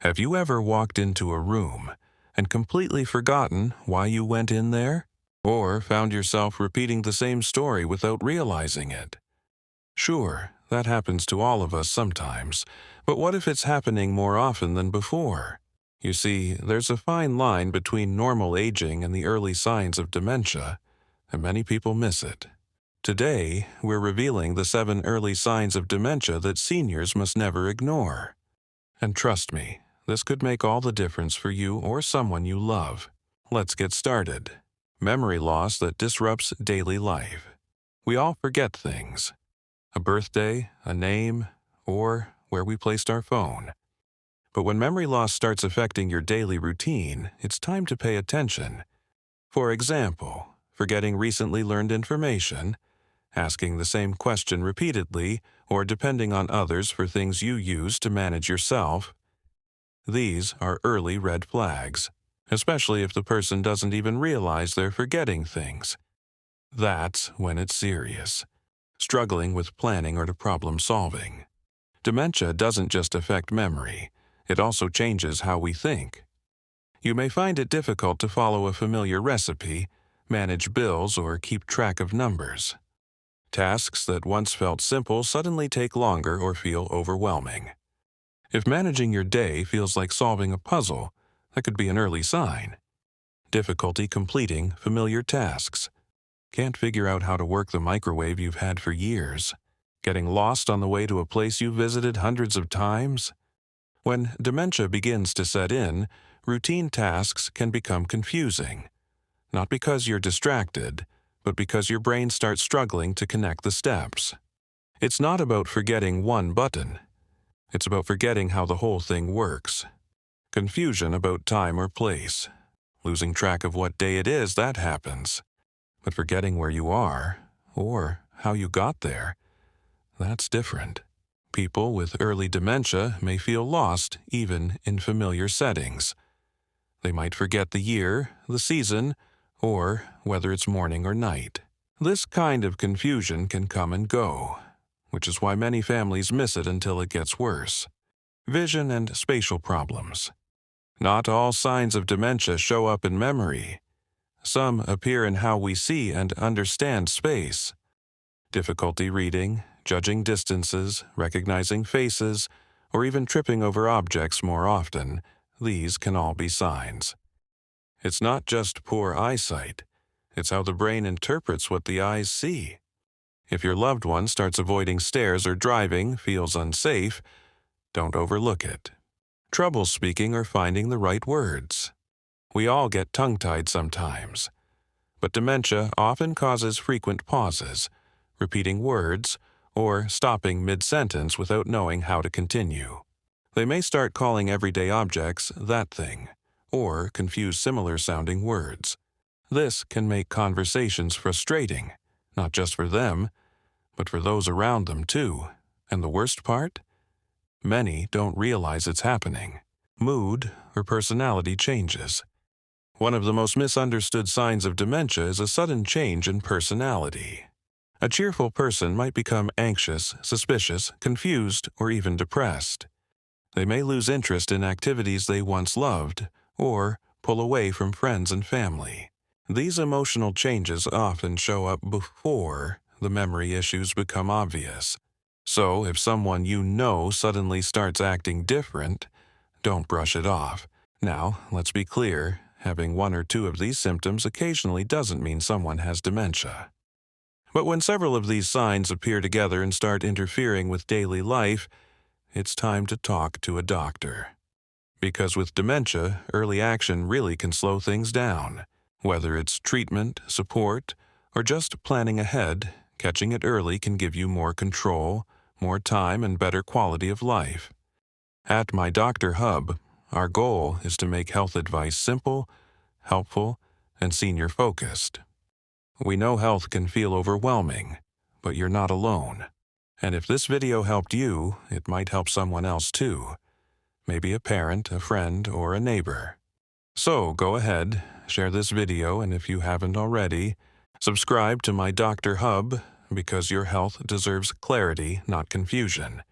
Have you ever walked into a room and completely forgotten why you went in there? Or found yourself repeating the same story without realizing it? Sure, that happens to all of us sometimes, but what if it's happening more often than before? You see, there's a fine line between normal aging and the early signs of dementia, and many people miss it. Today, we're revealing the 7 early signs of dementia that seniors must never ignore. And trust me, this could make all the difference for you or someone you love. Let's get started. Memory loss that disrupts daily life. We all forget things. A birthday, a name, or where we placed our phone. But when memory loss starts affecting your daily routine, it's time to pay attention. For example, forgetting recently learned information, asking the same question repeatedly, or depending on others for things you use to manage yourself. These are early red flags, especially if the person doesn't even realize they're forgetting things. That's when it's serious. Struggling with planning or problem solving. Dementia doesn't just affect memory, it also changes how we think. You may find it difficult to follow a familiar recipe, manage bills, or keep track of numbers. Tasks that once felt simple suddenly take longer or feel overwhelming. If managing your day feels like solving a puzzle, that could be an early sign. Difficulty completing familiar tasks. Can't figure out how to work the microwave you've had for years. Getting lost on the way to a place you visited hundreds of times. When dementia begins to set in, routine tasks can become confusing. Not because you're distracted, but because your brain starts struggling to connect the steps. It's not about forgetting one button. It's about forgetting how the whole thing works. Confusion about time or place. Losing track of what day it is, that happens. But forgetting where you are, or how you got there, that's different. People with early dementia may feel lost even in familiar settings. They might forget the year, the season, or whether it's morning or night. This kind of confusion can come and go, which is why many families miss it until it gets worse. Vision and spatial problems. Not all signs of dementia show up in memory. Some appear in how we see and understand space. Difficulty reading, judging distances, recognizing faces, or even tripping over objects more often, these can all be signs. It's not just poor eyesight, it's how the brain interprets what the eyes see. If your loved one starts avoiding stairs or driving, feels unsafe, don't overlook it. Trouble speaking or finding the right words. We all get tongue-tied sometimes, but dementia often causes frequent pauses, repeating words, or stopping mid-sentence without knowing how to continue. They may start calling everyday objects that thing, or confuse similar-sounding words. This can make conversations frustrating, not just for them, but for those around them too. And the worst part? Many don't realize it's happening. Mood or personality changes. One of the most misunderstood signs of dementia is a sudden change in personality. A cheerful person might become anxious, suspicious, confused, or even depressed. They may lose interest in activities they once loved, or pull away from friends and family. These emotional changes often show up before the memory issues become obvious. So if someone you know suddenly starts acting different, don't brush it off. Now, let's be clear, having 1 or 2 of these symptoms occasionally doesn't mean someone has dementia. But when several of these signs appear together and start interfering with daily life, it's time to talk to a doctor. Because with dementia, early action really can slow things down. Whether it's treatment, support, or just planning ahead, catching it early can give you more control, more time, and better quality of life. At My Doctor Hub, our goal is to make health advice simple, helpful, and senior-focused. We know health can feel overwhelming, but you're not alone. And if this video helped you, it might help someone else too. Maybe a parent, a friend, or a neighbor. So go ahead, share this video, and if you haven't already, subscribe to My Doctor Hub, because your health deserves clarity, not confusion.